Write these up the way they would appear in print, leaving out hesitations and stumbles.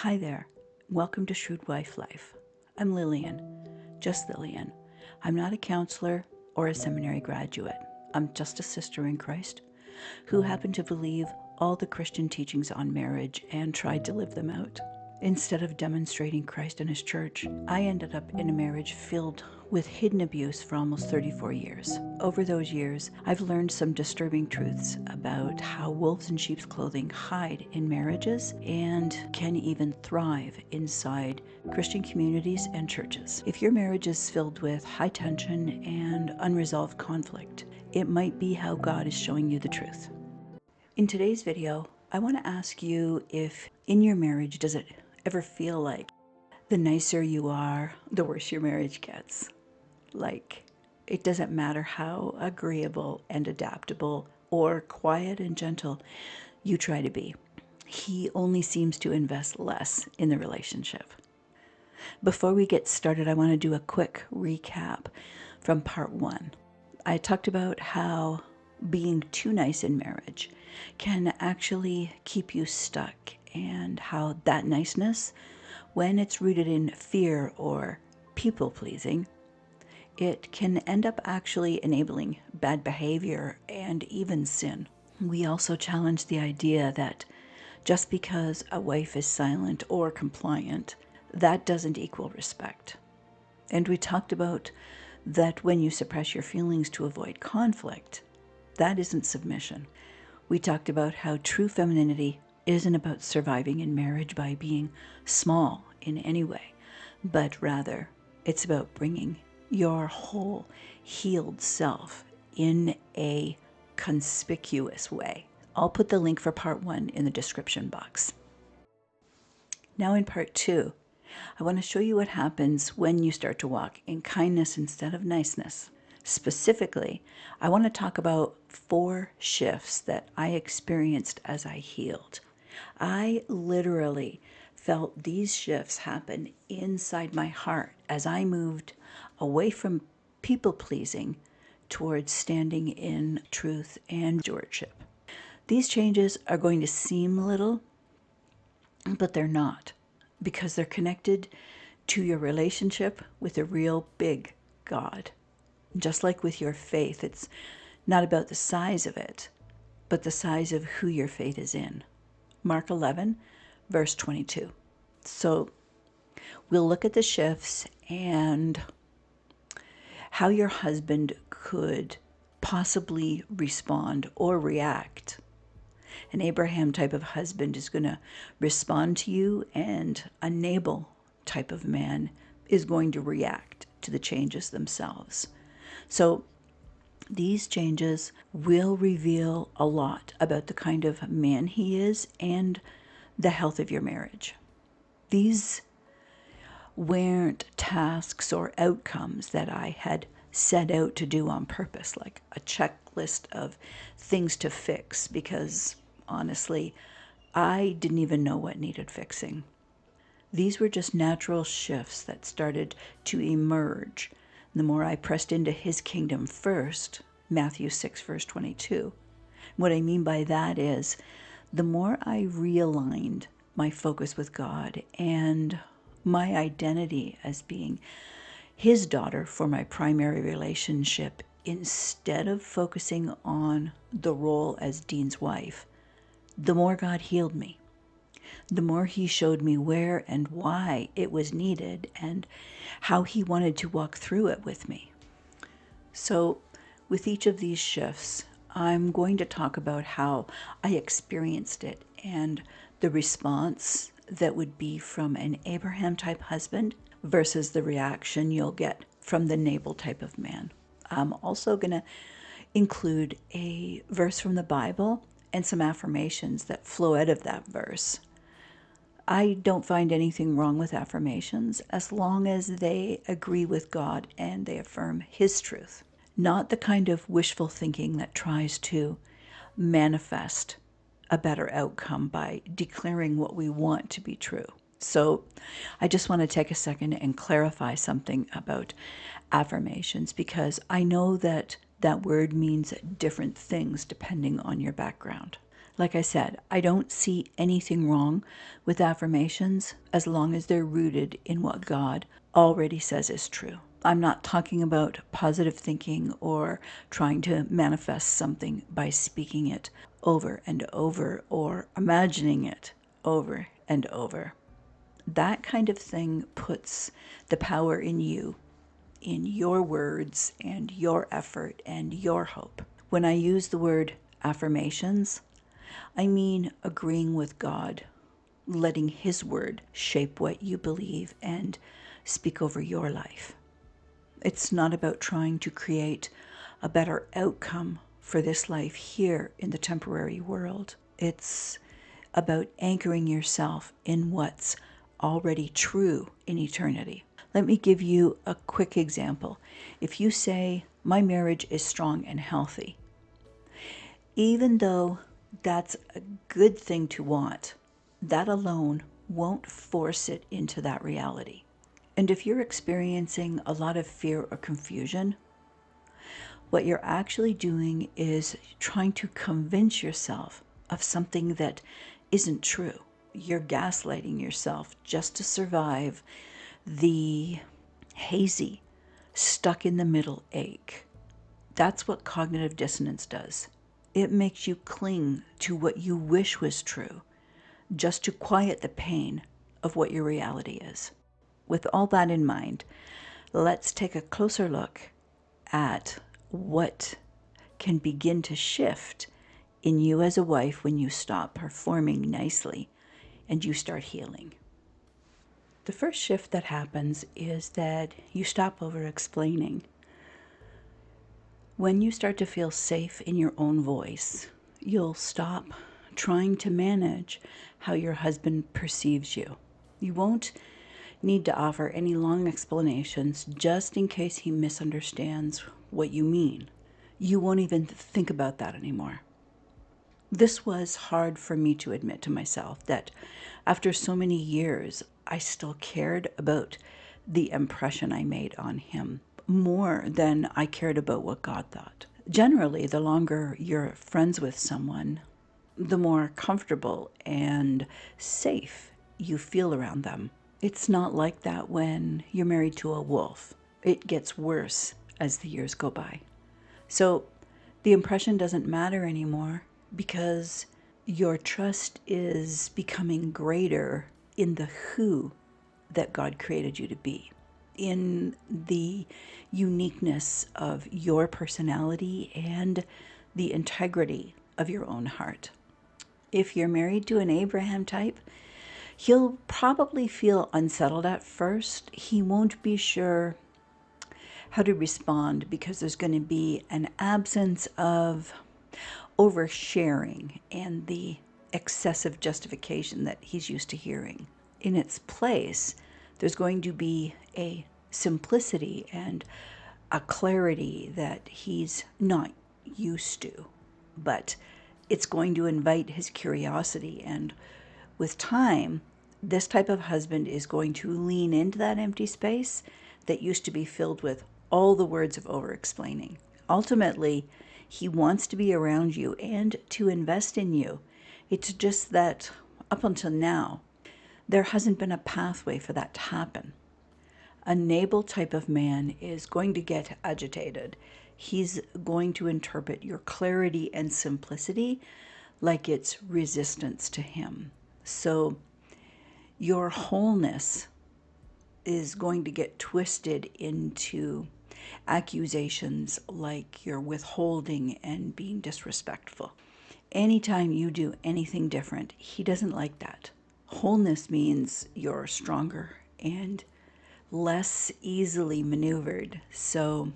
Hi there. Welcome to Shrewd Wife Life. I'm Lillian, just Lillian. I'm not a counselor or a seminary graduate. I'm just a sister in Christ who happened to believe all the Christian teachings on marriage and tried to live them out. Instead of demonstrating Christ and His church, I ended up in a marriage filled with hidden abuse for almost 34 years. Over those years, I've learned some disturbing truths about how wolves in sheep's clothing hide in marriages and can even thrive inside Christian communities and churches. If your marriage is filled with high tension and unresolved conflict, it might be how God is showing you the truth. In today's video, I want to ask you if in your marriage, does it ever feel like the nicer you are, the worse your marriage gets? Like, it doesn't matter how agreeable and adaptable or quiet and gentle you try to be. He only seems to invest less in the relationship. Before we get started, I want to do a quick recap from part 1. I talked about how being too nice in marriage can actually keep you stuck, and how that niceness, when it's rooted in fear or people-pleasing, it can end up actually enabling bad behavior and even sin. We also challenge the idea that just because a wife is silent or compliant, that doesn't equal respect. And we talked about that when you suppress your feelings to avoid conflict, that isn't submission. We talked about how true femininity isn't about surviving in marriage by being small in any way, but rather it's about bringing your whole healed self in a conspicuous way. I'll put the link for part 1 in the description box. Now in part 2, I want to show you what happens when you start to walk in kindness instead of niceness. Specifically, I want to talk about 4 shifts that I experienced as I healed. I literally felt these shifts happen inside my heart as I moved away from people-pleasing towards standing in truth and stewardship. These changes are going to seem little, but they're not, because they're connected to your relationship with a real big God. Just like with your faith, it's not about the size of it, but the size of who your faith is in. Mark 11, verse 22. So we'll look at the shifts and how your husband could possibly respond or react. An Abraham type of husband is going to respond to you, and a Nabal type of man is going to react to the changes themselves. So these changes will reveal a lot about the kind of man he is and the health of your marriage. These weren't tasks or outcomes that I had set out to do on purpose, like a checklist of things to fix, because honestly, I didn't even know what needed fixing. These were just natural shifts that started to emerge the more I pressed into His kingdom first, Matthew 6, verse 22. What I mean by that is, the more I realigned my focus with God and my identity as being His daughter for my primary relationship, instead of focusing on the role as Dean's wife, the more God healed me. The more He showed me where and why it was needed and how He wanted to walk through it with me. So with each of these shifts, I'm going to talk about how I experienced it and the response that would be from an Abraham type husband versus the reaction you'll get from the Nabal type of man. I'm also going to include a verse from the Bible and some affirmations that flow out of that verse. I don't find anything wrong with affirmations as long as they agree with God and they affirm His truth, not the kind of wishful thinking that tries to manifest a better outcome by declaring what we want to be true. So I just want to take a second and clarify something about affirmations, because I know that that word means different things depending on your background. Like I said, I don't see anything wrong with affirmations as long as they're rooted in what God already says is true. I'm not talking about positive thinking or trying to manifest something by speaking it over and over or imagining it over and over. That kind of thing puts the power in you, in your words and your effort and your hope. When I use the word affirmations, I mean agreeing with God, letting His word shape what you believe and speak over your life. It's not about trying to create a better outcome for this life here in the temporary world. It's about anchoring yourself in what's already true in eternity. Let me give you a quick example. If you say, my marriage is strong and healthy, even though that's a good thing to want, that alone won't force it into that reality. And if you're experiencing a lot of fear or confusion, what you're actually doing is trying to convince yourself of something that isn't true. You're gaslighting yourself just to survive the hazy, stuck in the middle ache. That's what cognitive dissonance does. It makes you cling to what you wish was true, just to quiet the pain of what your reality is. With all that in mind, let's take a closer look at what can begin to shift in you as a wife when you stop performing nicely and you start healing. The first shift that happens is that you stop over-explaining. When you start to feel safe in your own voice, you'll stop trying to manage how your husband perceives you. You won't need to offer any long explanations just in case he misunderstands what you mean. You won't even think about that anymore. This was hard for me to admit to myself, that after so many years, I still cared about the impression I made on him more than I cared about what God thought. Generally, the longer you're friends with someone, the more comfortable and safe you feel around them. It's not like that when you're married to a wolf. It gets worse as the years go by. So the impression doesn't matter anymore because your trust is becoming greater in the who that God created you to be, in the uniqueness of your personality and the integrity of your own heart. If you're married to an Abraham type, he'll probably feel unsettled at first. He won't be sure how to respond because there's going to be an absence of oversharing and the excessive justification that he's used to hearing. In its place, there's going to be a simplicity and a clarity that he's not used to, but it's going to invite his curiosity. And with time, this type of husband is going to lean into that empty space that used to be filled with all the words of over-explaining. Ultimately, he wants to be around you and to invest in you. It's just that up until now, there hasn't been a pathway for that to happen. A Nabal type of man is going to get agitated. He's going to interpret your clarity and simplicity like it's resistance to him. So your wholeness is going to get twisted into accusations like you're withholding and being disrespectful. Anytime you do anything different, he doesn't like that. Wholeness means you're stronger and less easily maneuvered. So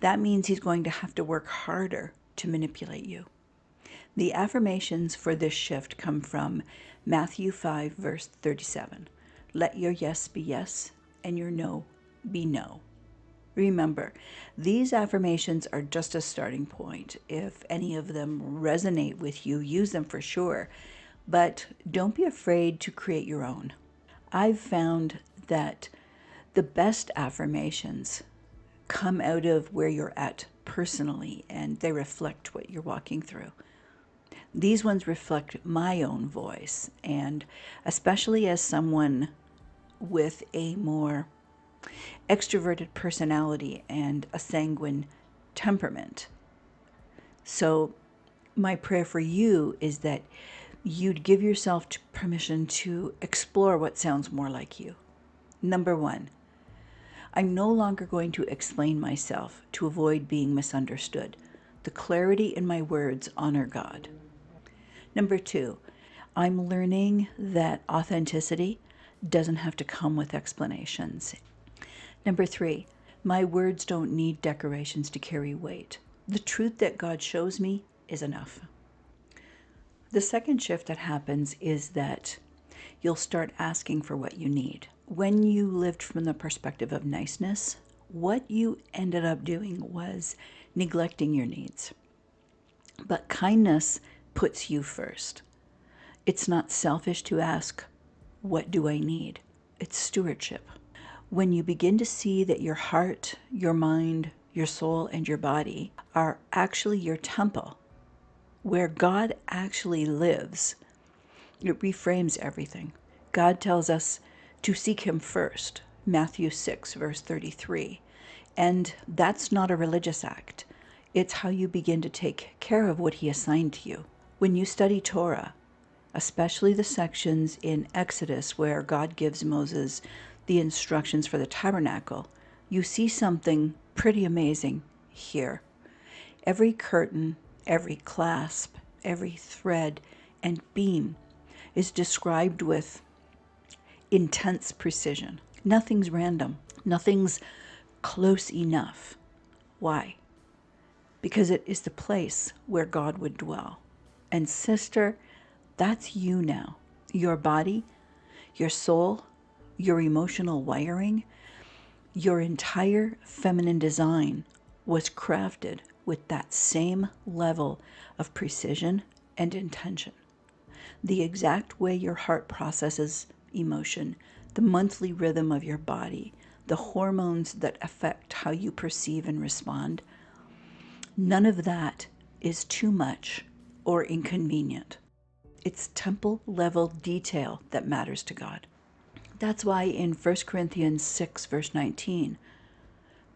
that means he's going to have to work harder to manipulate you. The affirmations for this shift come from Matthew 5, verse 37. Let your yes be yes and your no be no. Remember, these affirmations are just a starting point. If any of them resonate with you, use them for sure, but don't be afraid to create your own. I've found that the best affirmations come out of where you're at personally, and they reflect what you're walking through. These ones reflect my own voice, and especially as someone with a more extroverted personality and a sanguine temperament. So my prayer for you is that you'd give yourself permission to explore what sounds more like you. Number one, I'm no longer going to explain myself to avoid being misunderstood. The clarity in my words honor God. Number two, I'm learning that authenticity doesn't have to come with explanations. Number three, my words don't need decorations to carry weight. The truth that God shows me is enough. The second shift that happens is that you'll start asking for what you need. When you lived from the perspective of niceness, what you ended up doing was neglecting your needs. But kindness puts you first. It's not selfish to ask, what do I need? It's stewardship. When you begin to see that your heart, your mind, your soul, and your body are actually your temple, where God actually lives, it reframes everything. God tells us to seek him first, Matthew 6, verse 33. And that's not a religious act. It's how you begin to take care of what he assigned to you. When you study Torah, especially the sections in Exodus where God gives Moses the instructions for the tabernacle, you see something pretty amazing here. Every curtain, every clasp, every thread and beam is described with intense precision. Nothing's random. Nothing's close enough. Why? Because it is the place where God would dwell. And sister, that's you now. Your body, your soul, your emotional wiring, your entire feminine design was crafted with that same level of precision and intention. The exact way your heart processes emotion, the monthly rhythm of your body, the hormones that affect how you perceive and respond, none of that is too much or inconvenient. It's temple level detail that matters to God. That's why in 1 Corinthians 6, verse 19,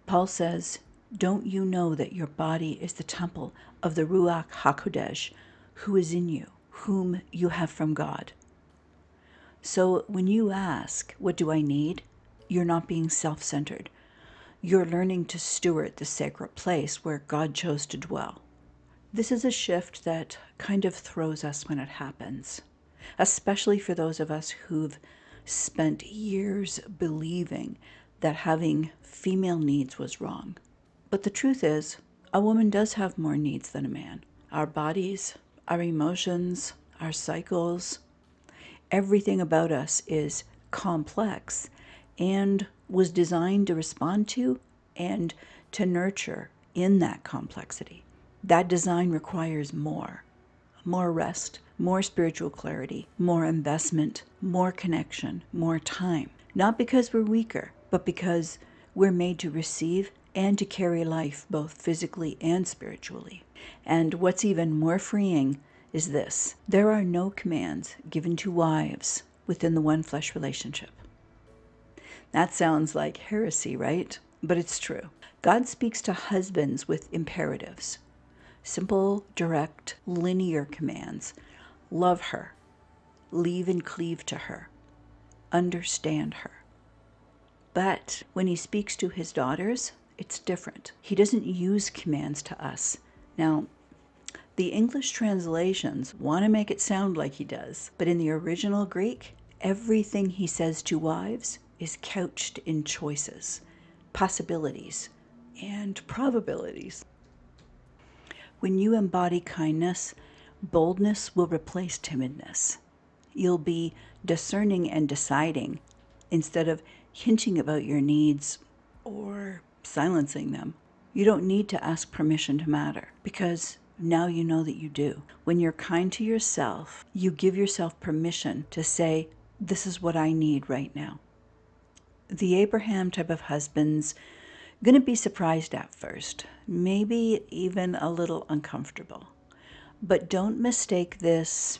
Paul says, don't you know that your body is the temple of the Ruach HaKodesh, who is in you, whom you have from God? So when you ask, what do I need? You're not being self-centered. You're learning to steward the sacred place where God chose to dwell. This is a shift that kind of throws us when it happens, especially for those of us who've spent years believing that having female needs was wrong. But the truth is, a woman does have more needs than a man. Our bodies, our emotions, our cycles, everything about us is complex and was designed to respond to and to nurture in that complexity. That design requires more rest, more spiritual clarity, more investment, more connection, more time. Not because we're weaker, but because we're made to receive and to carry life both physically and spiritually. And what's even more freeing is this: there are no commands given to wives within the one flesh relationship. That sounds like heresy, right? But it's true. God speaks to husbands with imperatives. Simple, direct, linear commands. Love her. Leave and cleave to her. Understand her. But when he speaks to his daughters, it's different. He doesn't use commands to us. Now, the English translations want to make it sound like he does, but in the original Greek, everything he says to wives is couched in choices, possibilities, and probabilities. When you embody kindness, boldness will replace timidness. You'll be discerning and deciding instead of hinting about your needs or silencing them. You don't need to ask permission to matter because now you know that you do. When you're kind to yourself, you give yourself permission to say, this is what I need right now. The Abraham type of husband's going to be surprised at first, maybe even a little uncomfortable. But don't mistake this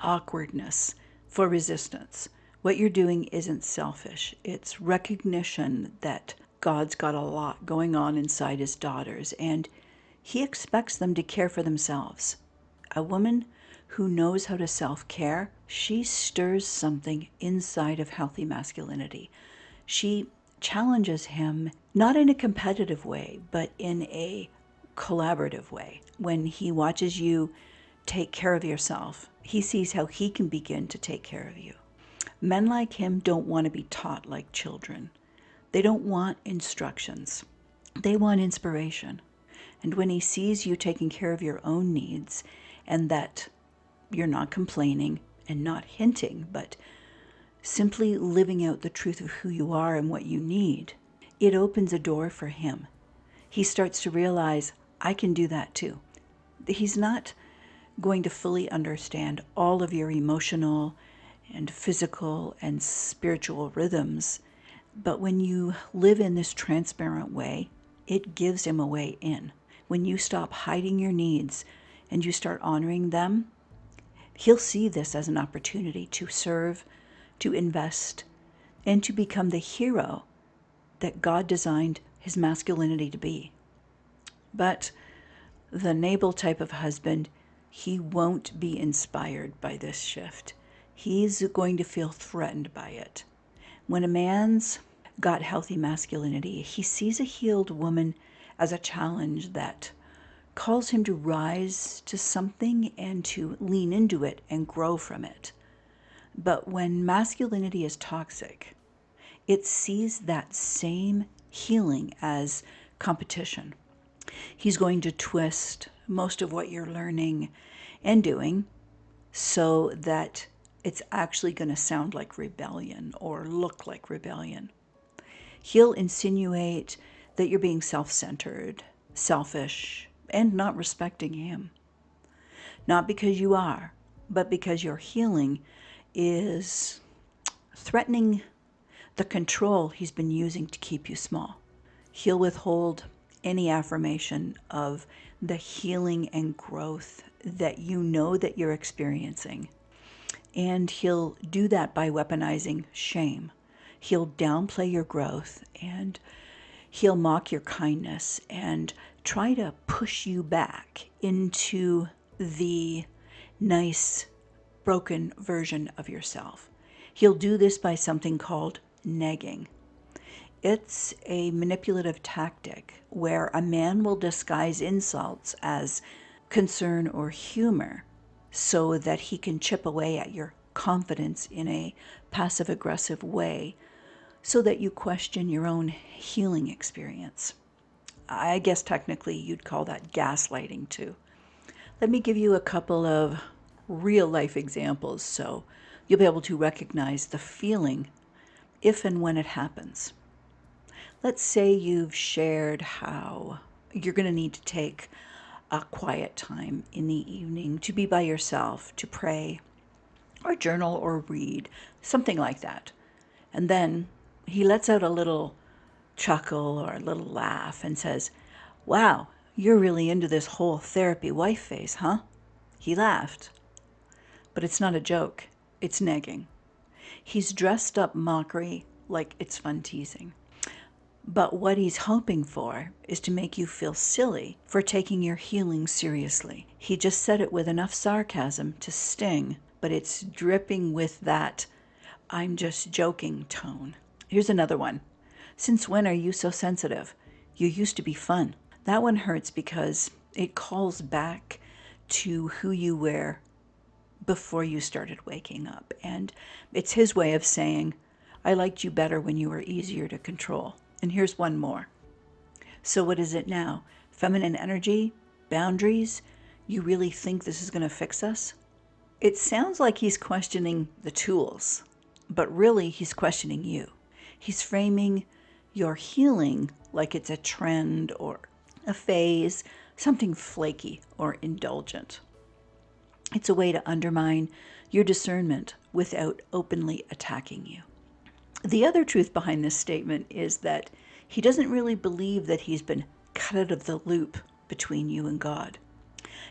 awkwardness for resistance. What you're doing isn't selfish. It's recognition that God's got a lot going on inside his daughters, and he expects them to care for themselves. A woman who knows how to self-care, she stirs something inside of healthy masculinity. She challenges him, not in a competitive way, but in a collaborative way. When he watches you take care of yourself, he sees how he can begin to take care of you. Men like him don't want to be taught like children. They don't want instructions. They want inspiration. And when he sees you taking care of your own needs, and that you're not complaining and not hinting, but simply living out the truth of who you are and what you need, it opens a door for him. He starts to realize, I can do that too. He's not going to fully understand all of your emotional and physical and spiritual rhythms, but when you live in this transparent way, it gives him a way in. When you stop hiding your needs and you start honoring them, he'll see this as an opportunity to serve, to invest, and to become the hero that God designed his masculinity to be. But the Nabal type of husband, he won't be inspired by this shift. He's going to feel threatened by it. When a man's got healthy masculinity, he sees a healed woman as a challenge that calls him to rise to something and to lean into it and grow from it. But when masculinity is toxic, it sees that same healing as competition. He's going to twist most of what you're learning and doing so that it's actually going to sound like rebellion or look like rebellion. He'll insinuate that you're being self-centered, selfish, and not respecting him. Not because you are, but because your healing is threatening the control he's been using to keep you small. He'll withhold any affirmation of the healing and growth that you know that you're experiencing. And he'll do that by weaponizing shame. He'll downplay your growth, and he'll mock your kindness and try to push you back into the nice, broken version of yourself. He'll do this by something called negging. It's a manipulative tactic where a man will disguise insults as concern or humor so that he can chip away at your confidence in a passive-aggressive way so that you question your own healing experience. I guess technically you'd call that gaslighting too. Let me give you a couple of real-life examples so you'll be able to recognize the feeling if and when it happens. Let's say you've shared how you're going to need to take a quiet time in the evening to be by yourself, to pray, or journal or read, something like that. And then he lets out a little chuckle or a little laugh and says, "Wow, you're really into this whole therapy wife phase, huh?" He laughed. But it's not a joke. It's negging. He's dressed up mockery like it's fun teasing. But what he's hoping for is to make you feel silly for taking your healing seriously. He just said it with enough sarcasm to sting, but it's dripping with that "I'm just joking" tone. Here's another one. "Since when are you so sensitive? You used to be fun." That one hurts because it calls back to who you were before you started waking up. And it's his way of saying, "I liked you better when you were easier to control." And here's one more. "So what is it now? Feminine energy? Boundaries? You really think this is going to fix us?" It sounds like he's questioning the tools, but really he's questioning you. He's framing your healing like it's a trend or a phase, something flaky or indulgent. It's a way to undermine your discernment without openly attacking you. The other truth behind this statement is that he doesn't really believe that he's been cut out of the loop between you and God.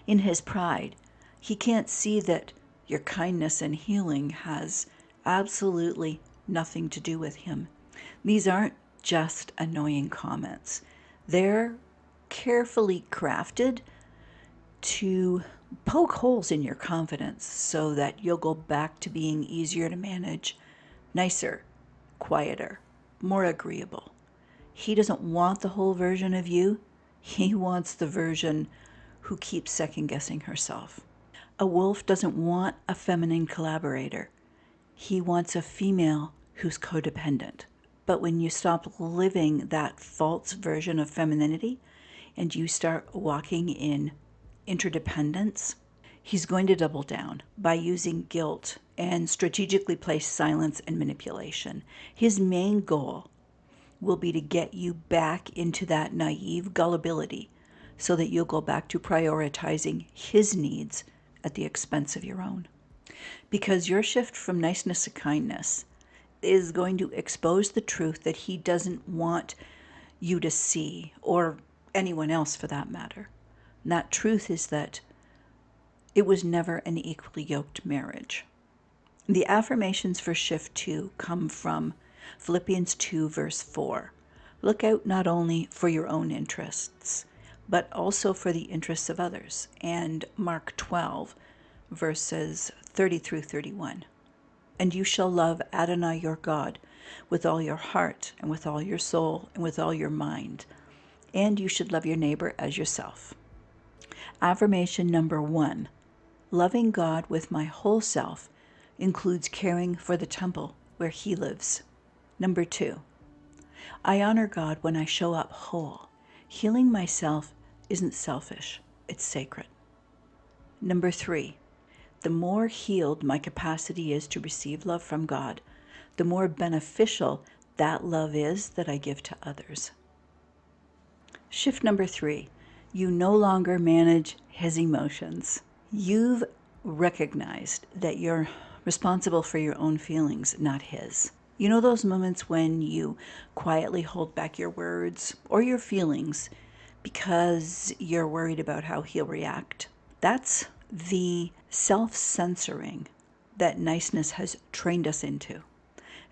In his pride, he can't see that your kindness and healing has absolutely nothing to do with him. These aren't just annoying comments. They're carefully crafted to poke holes in your confidence so that you'll go back to being easier to manage, nicer, quieter, more agreeable. He doesn't want the whole version of you. He wants the version who keeps second guessing herself. A wolf doesn't want a feminine collaborator. He wants a female who's codependent. But when you stop living that false version of femininity and you start walking in interdependence, he's going to double down by using guilt and strategically place silence and manipulation. His main goal will be to get you back into that naive gullibility so that you'll go back to prioritizing his needs at the expense of your own. Because your shift from niceness to kindness is going to expose the truth that he doesn't want you to see, or anyone else for that matter. And that truth is that it was never an equally yoked marriage. The affirmations for shift 2 come from Philippians 2 verse 4. Look out not only for your own interests, but also for the interests of others. And Mark 12 verses 30 through 31. And you shall love Adonai your God with all your heart and with all your soul and with all your mind. And you should love your neighbor as yourself. Affirmation number 1. Loving God with my whole self includes caring for the temple where he lives. Number 2. I honor God when I show up whole. Healing myself isn't selfish, it's sacred. Number 3. The more healed my capacity is to receive love from God, the more beneficial that love is that I give to others. Shift number 3. You no longer manage his emotions. You've recognized that you're responsible for your own feelings, not his. You know those moments when you quietly hold back your words or your feelings because you're worried about how he'll react? That's the self-censoring that niceness has trained us into.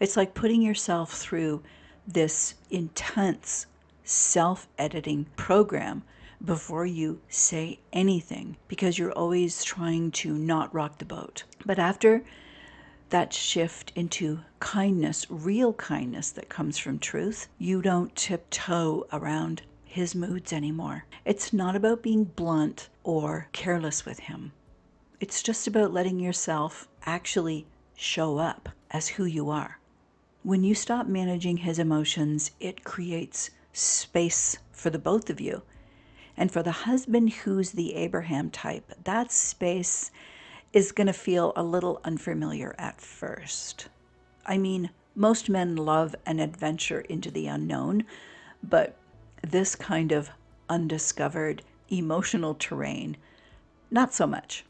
It's like putting yourself through this intense self-editing program before you say anything because you're always trying to not rock the boat. But after that shift into kindness, real kindness that comes from truth, you don't tiptoe around his moods anymore. It's not about being blunt or careless with him. It's just about letting yourself actually show up as who you are. When you stop managing his emotions, it creates space for the both of you. And for the husband who's the Abraham type, that space is going to feel a little unfamiliar at first. I mean, most men love an adventure into the unknown, but this kind of undiscovered emotional terrain, not so much.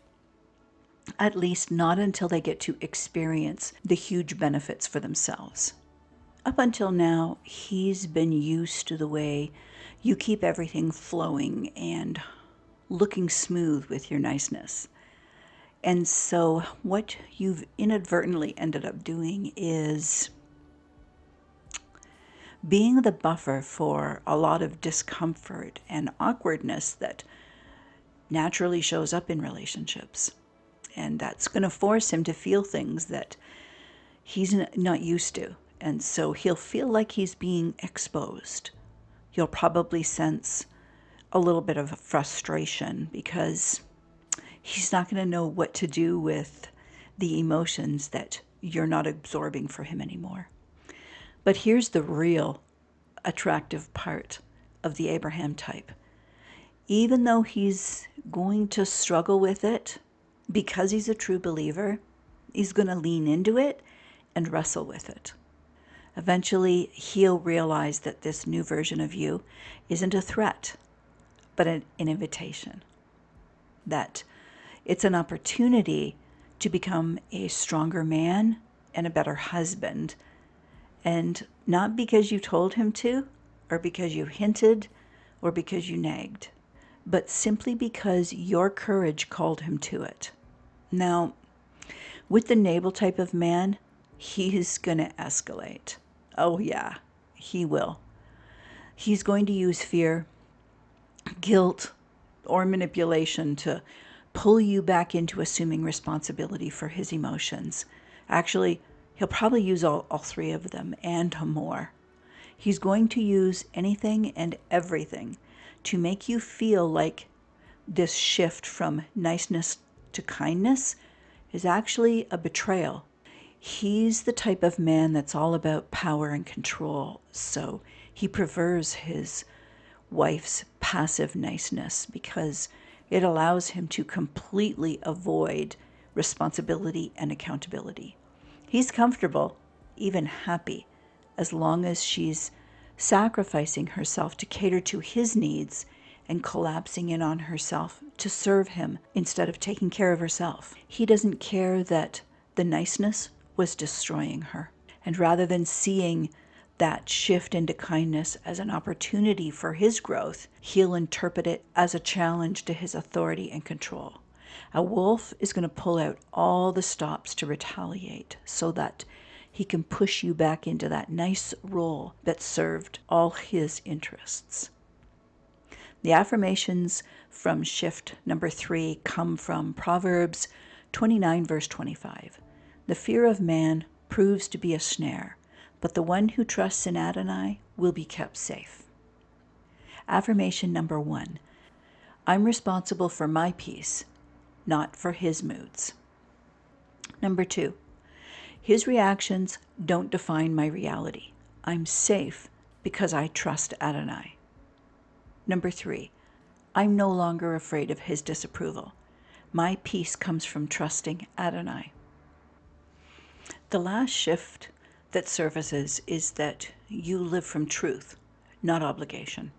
At least not until they get to experience the huge benefits for themselves. Up until now, he's been used to the way you keep everything flowing and looking smooth with your niceness. And so what you've inadvertently ended up doing is being the buffer for a lot of discomfort and awkwardness that naturally shows up in relationships. And that's going to force him to feel things that he's not used to. And so he'll feel like he's being exposed. You'll probably sense a little bit of frustration because he's not going to know what to do with the emotions that you're not absorbing for him anymore. But here's the real attractive part of the Abraham type. Even though he's going to struggle with it, because he's a true believer, he's going to lean into it and wrestle with it. Eventually, he'll realize that this new version of you isn't a threat, but an invitation. That it's an opportunity to become a stronger man and a better husband. And not because you told him to, or because you hinted, or because you nagged, but simply because your courage called him to it. Now, with the navel type of man, he's going to escalate. Oh yeah, he will. He's going to use fear, guilt, or manipulation to pull you back into assuming responsibility for his emotions. Actually, he'll probably use all three of them and more. He's going to use anything and everything to make you feel like this shift from niceness to kindness is actually a betrayal. He's the type of man that's all about power and control, so he prefers his wife's passive niceness because it allows him to completely avoid responsibility and accountability. He's comfortable, even happy, as long as she's sacrificing herself to cater to his needs and collapsing in on herself to serve him instead of taking care of herself. He doesn't care that the niceness was destroying her. And rather than seeing that shift into kindness as an opportunity for his growth, he'll interpret it as a challenge to his authority and control. A wolf is going to pull out all the stops to retaliate so that he can push you back into that nice role that served all his interests. The affirmations from shift number 3 come from Proverbs 29, verse 25. The fear of man proves to be a snare, but the one who trusts in Adonai will be kept safe. Affirmation number 1. I'm responsible for my peace, not for his moods. Number 2. His reactions don't define my reality. I'm safe because I trust Adonai. Number 3. I'm no longer afraid of his disapproval. My peace comes from trusting Adonai. The last shift that surfaces is that you live from truth, not obligation.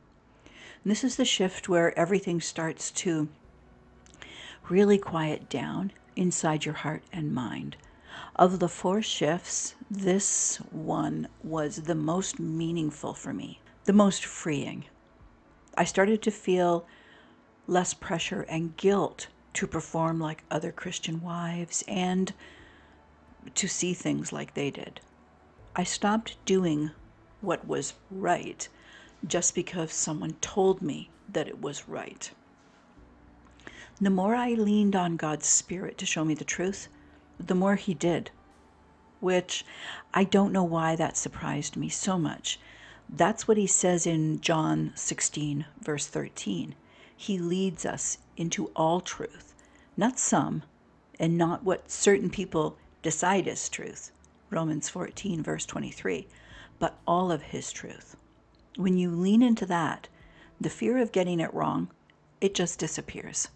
And this is the shift where everything starts to really quiet down inside your heart and mind. Of the 4 shifts, this one was the most meaningful for me, the most freeing. I started to feel less pressure and guilt to perform like other Christian wives and to see things like they did. I stopped doing what was right just because someone told me that it was right. The more I leaned on God's Spirit to show me the truth, the more he did, which I don't know why that surprised me so much. That's what he says in John 16, verse 13. He leads us into all truth, not some, and not what certain people decide is truth, Romans 14, verse 23, but all of his truth. When you lean into that, the fear of getting it wrong, it just disappears.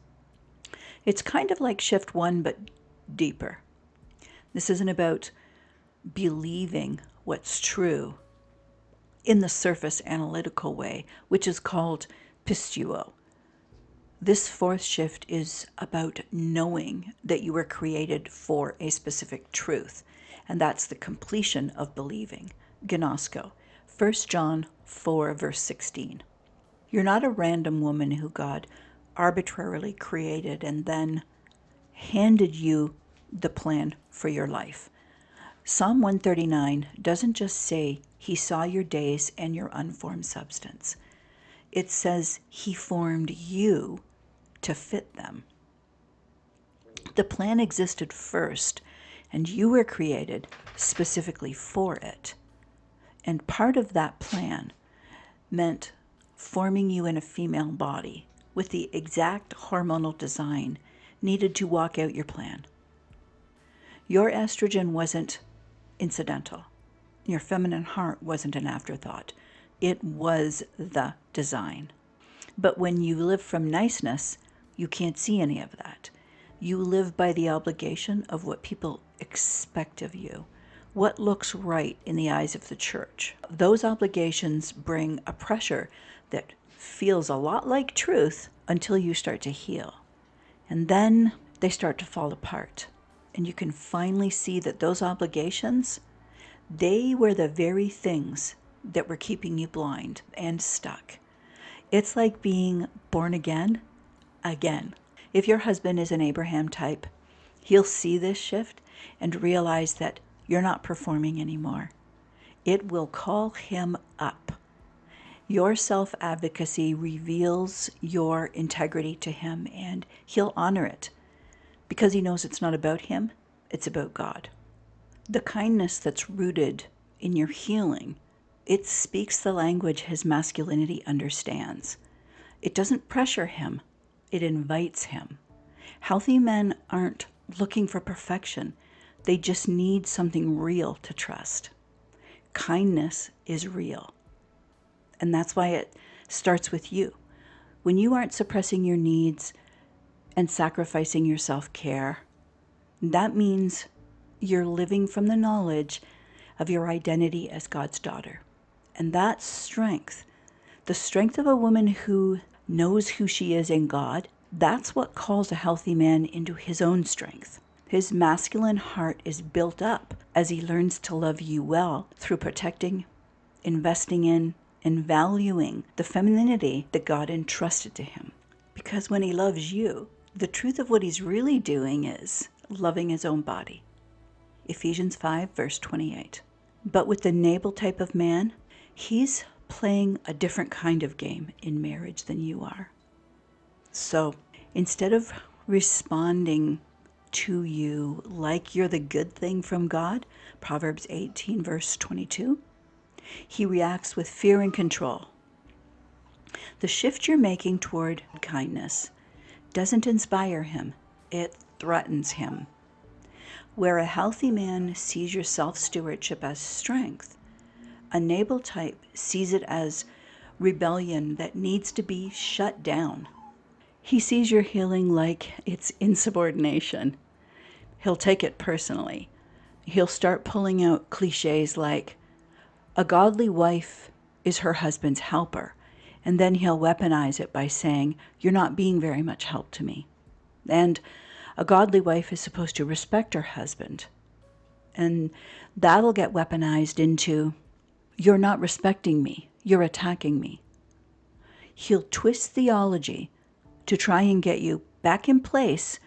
It's kind of like shift 1, but deeper. This isn't about believing what's true in the surface analytical way, which is called pistuo. This 4th shift is about knowing that you were created for a specific truth, and that's the completion of believing, gnosko, 1 John 4, verse 16. You're not a random woman who God arbitrarily created and then handed you the plan for your life. Psalm 139 doesn't just say he saw your days and your unformed substance. It says he formed you to fit them. The plan existed first, and you were created specifically for it. And part of that plan meant forming you in a female body with the exact hormonal design needed to walk out your plan. Your estrogen wasn't incidental. Your feminine heart wasn't an afterthought. It was the design. But when you live from niceness, you can't see any of that. You live by the obligation of what people expect of you, what looks right in the eyes of the church. Those obligations bring a pressure that feels a lot like truth until you start to heal. And then they start to fall apart. And you can finally see that those obligations, they were the very things that were keeping you blind and stuck. It's like being born again. If your husband is an Abraham type, he'll see this shift and realize that you're not performing anymore. It will call him up. Your self-advocacy reveals your integrity to him, and he'll honor it because he knows it's not about him, it's about God. The kindness that's rooted in your healing, it speaks the language his masculinity understands. It doesn't pressure him, it invites him. Healthy men aren't looking for perfection. They just need something real to trust. Kindness is real. And that's why it starts with you. When you aren't suppressing your needs and sacrificing your self-care, that means you're living from the knowledge of your identity as God's daughter. And that strength, the strength of a woman who knows who she is in God, that's what calls a healthy man into his own strength. His masculine heart is built up as he learns to love you well through protecting, investing in, and valuing the femininity that God entrusted to him. Because when he loves you, the truth of what he's really doing is loving his own body. Ephesians 5, verse 28. But with the Nabal type of man, he's playing a different kind of game in marriage than you are. So instead of responding to you like you're the good thing from God, Proverbs 18, verse 22, he reacts with fear and control. The shift you're making toward kindness doesn't inspire him, it threatens him. Where a healthy man sees your self-stewardship as strength, a Nabal type sees it as rebellion that needs to be shut down. He sees your healing like it's insubordination. He'll take it personally. He'll start pulling out cliches like, a godly wife is her husband's helper, and then he'll weaponize it by saying, you're not being very much help to me. And a godly wife is supposed to respect her husband. And that'll get weaponized into, you're not respecting me, you're attacking me. He'll twist theology to try and get you back in place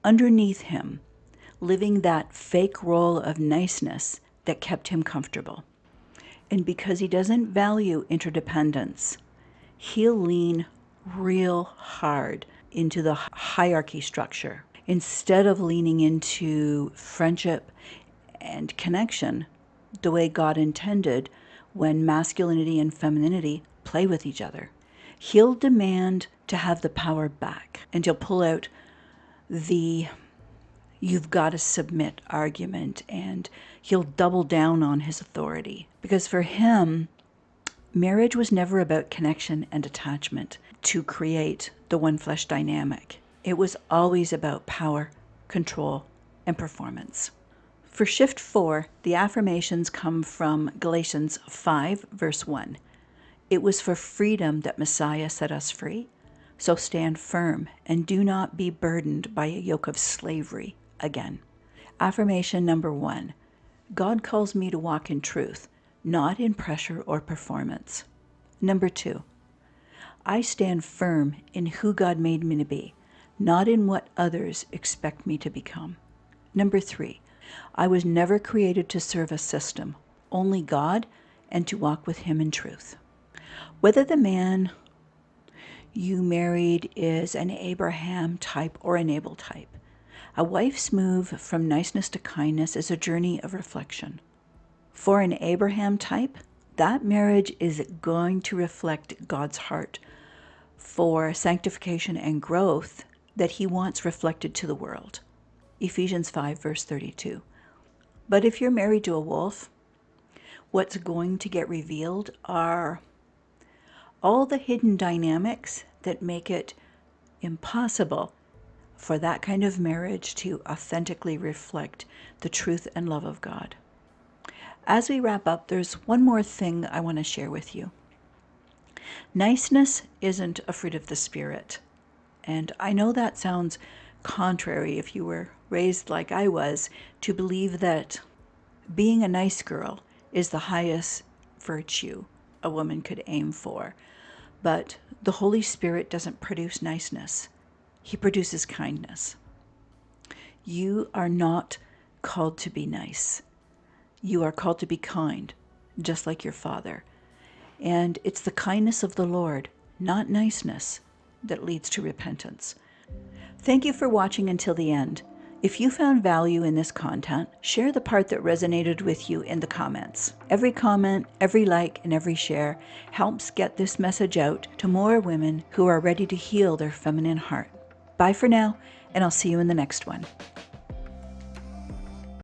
underneath him, living that fake role of niceness that kept him comfortable. And because he doesn't value interdependence, he'll lean real hard into the hierarchy structure instead of leaning into friendship and connection the way God intended when masculinity and femininity play with each other. He'll demand to have the power back, and he'll pull out the you've got to submit argument, and he'll double down on his authority. Because for him, marriage was never about connection and attachment to create the one flesh dynamic. It was always about power, control, and performance. For shift 4, the affirmations come from Galatians 5, verse 1. It was for freedom that Messiah set us free. So stand firm and do not be burdened by a yoke of slavery again. Affirmation number 1. God calls me to walk in truth, not in pressure or performance. Number 2. I stand firm in who God made me to be, not in what others expect me to become. Number 3. I was never created to serve a system, only God, and to walk with him in truth. Whether the man you married is an Abraham type or a Nabal type, a wife's move from niceness to kindness is a journey of reflection. For an Abraham type, that marriage is going to reflect God's heart for sanctification and growth that he wants reflected to the world. Ephesians 5, verse 32. But if you're married to a wolf, what's going to get revealed are all the hidden dynamics that make it impossible for that kind of marriage to authentically reflect the truth and love of God. As we wrap up, there's one more thing I want to share with you. Niceness isn't a fruit of the Spirit. And I know that sounds contrary if you were raised like I was to believe that being a nice girl is the highest virtue a woman could aim for. But the Holy Spirit doesn't produce niceness. He produces kindness. You are not called to be nice. You are called to be kind, just like your Father. And it's the kindness of the Lord, not niceness, that leads to repentance. Thank you for watching until the end. If you found value in this content, share the part that resonated with you in the comments. Every comment, every like, and every share helps get this message out to more women who are ready to heal their feminine heart. Bye for now, and I'll see you in the next one.